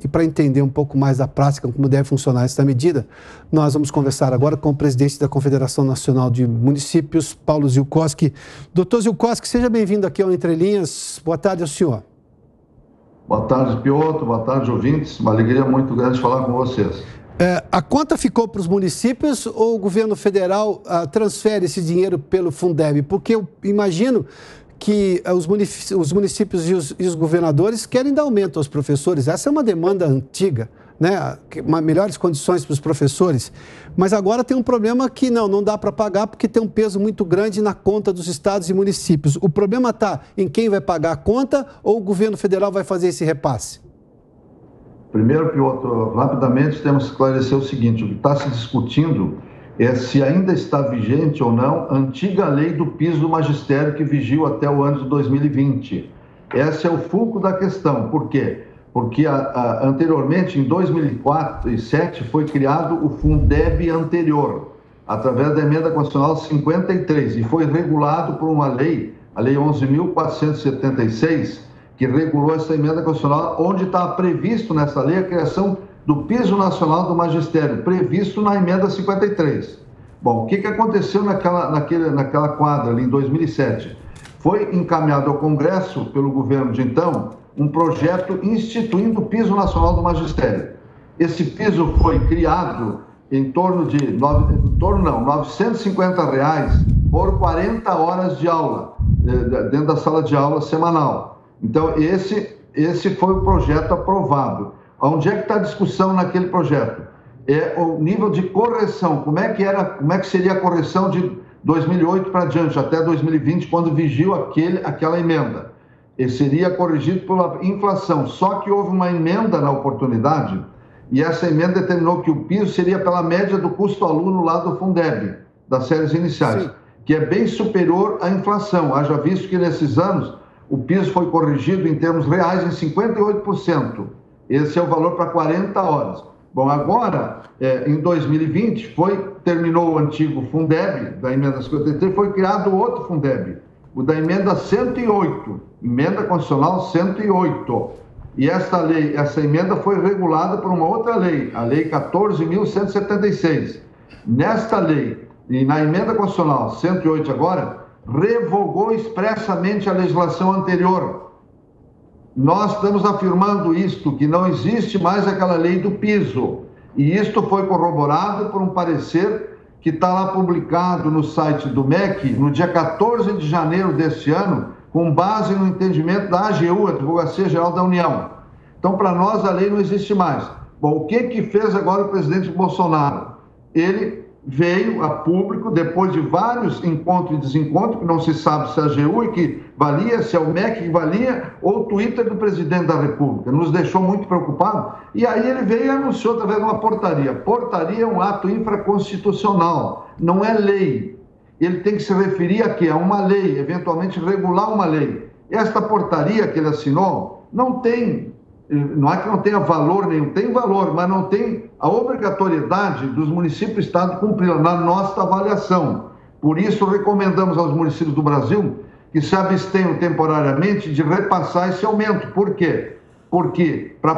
E para entender um pouco mais da prática, como deve funcionar essa medida, nós vamos conversar agora com o presidente da Confederação Nacional de Municípios, Paulo Ziolkowski. Doutor Ziolkowski, seja bem-vindo aqui ao Entre Linhas. Boa tarde ao senhor. Boa tarde, Piotr. Boa tarde, ouvintes. Uma alegria muito grande falar com vocês. A conta ficou para os municípios ou o governo federal transfere esse dinheiro pelo Fundeb? Porque eu imagino que os municípios e os governadores querem dar aumento aos professores. Essa é uma demanda antiga, né? Melhores condições para os professores. Mas agora tem um problema que não dá para pagar porque tem um peso muito grande na conta dos estados e municípios. O problema está em quem vai pagar a conta ou o governo federal vai fazer esse repasse? Primeiro, Piotr, rapidamente temos que esclarecer o seguinte: o que está se discutindo é se ainda está vigente ou não a antiga lei do piso do magistério que vigiu até o ano de 2020. Esse é o fulcro da questão. Por quê? Porque anteriormente, em 2004 e 2007, foi criado o Fundeb anterior, através da emenda constitucional 53, e foi regulado por uma lei, a Lei 11.476, que regulou essa emenda constitucional, onde está previsto nessa lei a criação do piso nacional do magistério, previsto na emenda 53. Bom, o que aconteceu naquela quadra ali em 2007? Foi encaminhado ao Congresso, pelo governo de então, um projeto instituindo o piso nacional do magistério. Esse piso foi criado em torno de R$950 por 40 horas de aula, dentro da sala de aula semanal. Então, esse foi o projeto aprovado. Onde é que está a discussão naquele projeto? É o nível de correção. Como é que seria a correção de 2008 para diante, até 2020, quando vigiu aquela emenda? Ele seria corrigido pela inflação. Só que houve uma emenda na oportunidade, e essa emenda determinou que o piso seria pela média do custo aluno lá do Fundeb, das séries iniciais, sim, que é bem superior à inflação. Haja visto que nesses anos o piso foi corrigido em termos reais em 58%. Esse é o valor para 40 horas. Bom, agora, em 2020, terminou o antigo Fundeb, da emenda 53, foi criado outro Fundeb, o da emenda 108, emenda constitucional 108. E essa emenda foi regulada por uma outra lei, a Lei 14.176. Nesta lei, e na emenda constitucional 108 agora, revogou expressamente a legislação anterior. Nós estamos afirmando isto, que não existe mais aquela lei do piso. E isto foi corroborado por um parecer que está lá publicado no site do MEC, no dia 14 de janeiro deste ano, com base no entendimento da AGU, a Advocacia Geral da União. Então, para nós, a lei não existe mais. Bom, o que fez agora o presidente Bolsonaro? Ele veio a público, depois de vários encontros e desencontros, que não se sabe se é a AGU que valia, se é o MEC que valia, ou o Twitter do presidente da República. Nos deixou muito preocupados. E aí ele veio e anunciou através de uma portaria. Portaria é um ato infraconstitucional, não é lei. Ele tem que se referir a quê? A uma lei, eventualmente regular uma lei. Esta portaria que ele assinou não é que não tenha valor nenhum, tem valor, mas não tem a obrigatoriedade dos municípios e estados cumprir na nossa avaliação. Por isso, recomendamos aos municípios do Brasil que se abstenham temporariamente de repassar esse aumento. Por quê? Porque para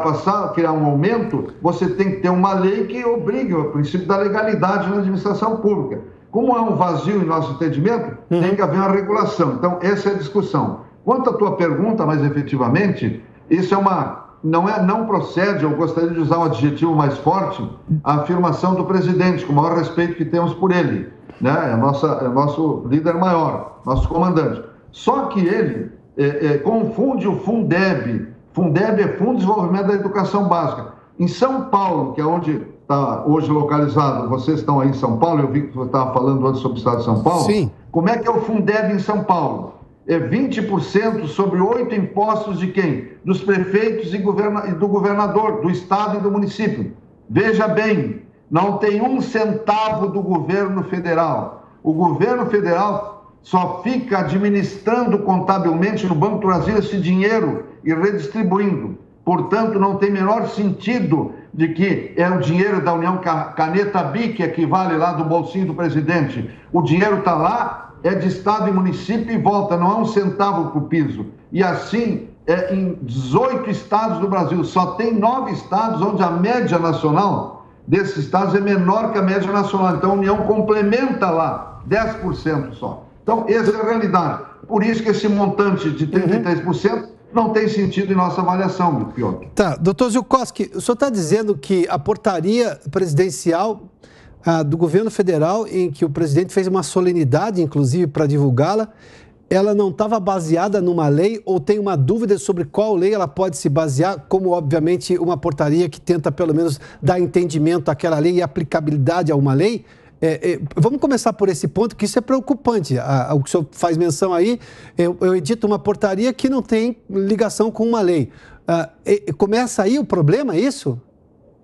criar um aumento, você tem que ter uma lei que obrigue o princípio da legalidade na administração pública. Como há um vazio em nosso entendimento, tem que haver uma regulação. Então, essa é a discussão. Quanto à tua pergunta, mais efetivamente, isso é não procede, eu gostaria de usar um adjetivo mais forte, a afirmação do presidente, com o maior respeito que temos por ele, né? É nosso líder maior, nosso comandante. Só que ele confunde o Fundeb. Fundeb é Fundo de Desenvolvimento da Educação Básica. Em São Paulo, que é onde está hoje localizado, vocês estão aí em São Paulo, eu vi que você estava falando antes sobre o estado de São Paulo. Sim. Como é que é o Fundeb em São Paulo? É 20% sobre 8 impostos de quem? Dos prefeitos e do governador, do estado e do município. Veja bem, não tem um centavo do governo federal. O governo federal só fica administrando contabilmente no Banco do Brasil esse dinheiro e redistribuindo. Portanto, não tem menor sentido de que é o dinheiro da União Caneta BIC que equivale lá do bolsinho do presidente. O dinheiro está lá, é de estado e município e volta, não há um centavo para o piso. E assim, em 18 estados do Brasil. Só tem 9 estados onde a média nacional desses estados é menor que a média nacional. Então, a União complementa lá 10% só. Então, essa é a realidade. Por isso que esse montante de 33% não tem sentido em nossa avaliação, Piotr. Tá, doutor Ziolkowski, o senhor está dizendo que a portaria presidencial do governo federal, em que o presidente fez uma solenidade, inclusive, para divulgá-la, ela não estava baseada numa lei, ou tem uma dúvida sobre qual lei ela pode se basear, como, obviamente, uma portaria que tenta, pelo menos, dar entendimento àquela lei e aplicabilidade a uma lei? Vamos começar por esse ponto, que isso é preocupante. O que o senhor faz menção aí, eu edito uma portaria que não tem ligação com uma lei. Começa aí o problema, é isso?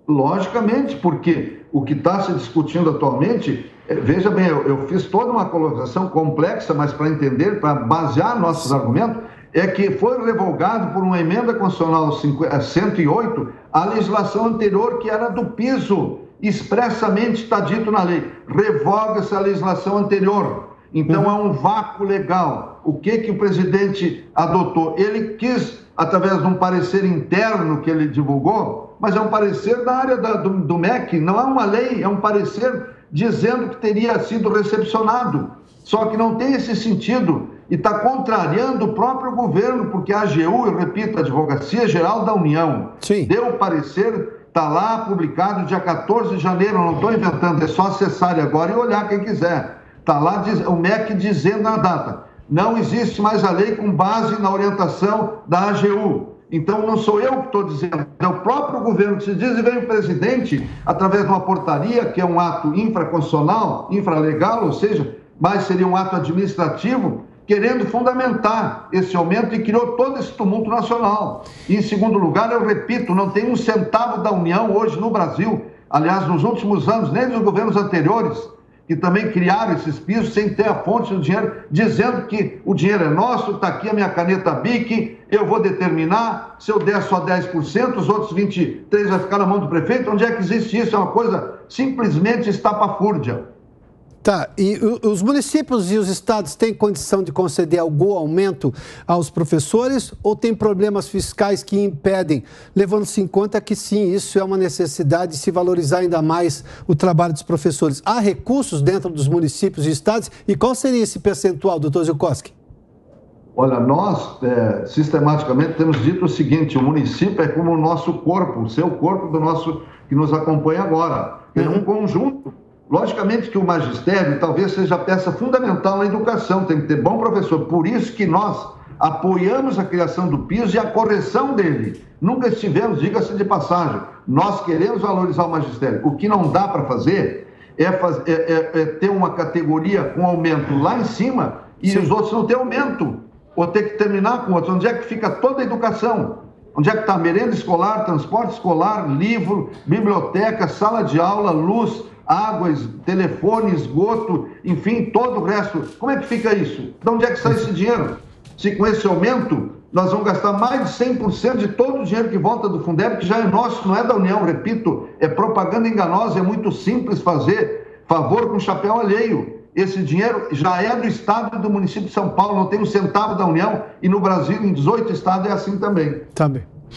Logicamente, porque o que está se discutindo atualmente, veja bem, eu fiz toda uma colocação complexa, mas para entender, para basear nossos argumentos, é que foi revogado por uma emenda constitucional 108 a legislação anterior, que era do piso. Expressamente está dito na lei, revoga essa legislação anterior. Então é um vácuo legal. O que o presidente adotou? Ele quis, através de um parecer interno que ele divulgou, mas é um parecer da área do MEC, não é uma lei, é um parecer dizendo que teria sido recepcionado. Só que não tem esse sentido e está contrariando o próprio governo, porque a AGU, eu repito, a Advocacia Geral da União, deu o parecer. Está lá publicado dia 14 de janeiro, não estou inventando, é só acessar agora e olhar quem quiser. Está lá o MEC dizendo a data. Não existe mais a lei com base na orientação da AGU. Então não sou eu que estou dizendo, é o próprio governo que se diz, e vem o presidente, através de uma portaria, que é um ato infraconstitucional, infralegal, ou seja, mas seria um ato administrativo, querendo fundamentar esse aumento e criou todo esse tumulto nacional. E, em segundo lugar, eu repito, não tem um centavo da União hoje no Brasil, aliás, nos últimos anos, nem nos governos anteriores, que também criaram esses pisos sem ter a fonte do dinheiro, dizendo que o dinheiro é nosso, está aqui a minha caneta BIC, eu vou determinar, se eu der só 10%, os outros 23% vai ficar na mão do prefeito. Onde é que existe isso? É uma coisa simplesmente estapafúrdia. Tá, e os municípios e os estados têm condição de conceder algum aumento aos professores ou tem problemas fiscais que impedem, levando-se em conta que sim, isso é uma necessidade de se valorizar ainda mais o trabalho dos professores? Há recursos dentro dos municípios e estados e qual seria esse percentual, doutor Ziolkowski? Olha, nós sistematicamente temos dito o seguinte, o município é como o nosso corpo, o seu corpo do nosso que nos acompanha agora, é um conjunto. Logicamente que o magistério talvez seja a peça fundamental na educação, tem que ter bom professor. Por isso que nós apoiamos a criação do piso e a correção dele. Nunca estivemos, diga-se de passagem, nós queremos valorizar o magistério. O que não dá para fazer é ter uma categoria com aumento lá em cima e os outros não ter aumento, ou ter que terminar com outros. Onde é que fica toda a educação? Onde é que está merenda escolar, transporte escolar, livro, biblioteca, sala de aula, luz, águas, telefone, esgoto, enfim, todo o resto. Como é que fica isso? De onde é que sai esse dinheiro? Se com esse aumento nós vamos gastar mais de 100% de todo o dinheiro que volta do Fundeb, que já é nosso, não é da União, repito, é propaganda enganosa, é muito simples fazer favor com chapéu alheio. Esse dinheiro já é do Estado e do município de São Paulo, não tem um centavo da União, e no Brasil, em 18 estados, é assim também. Tá bem.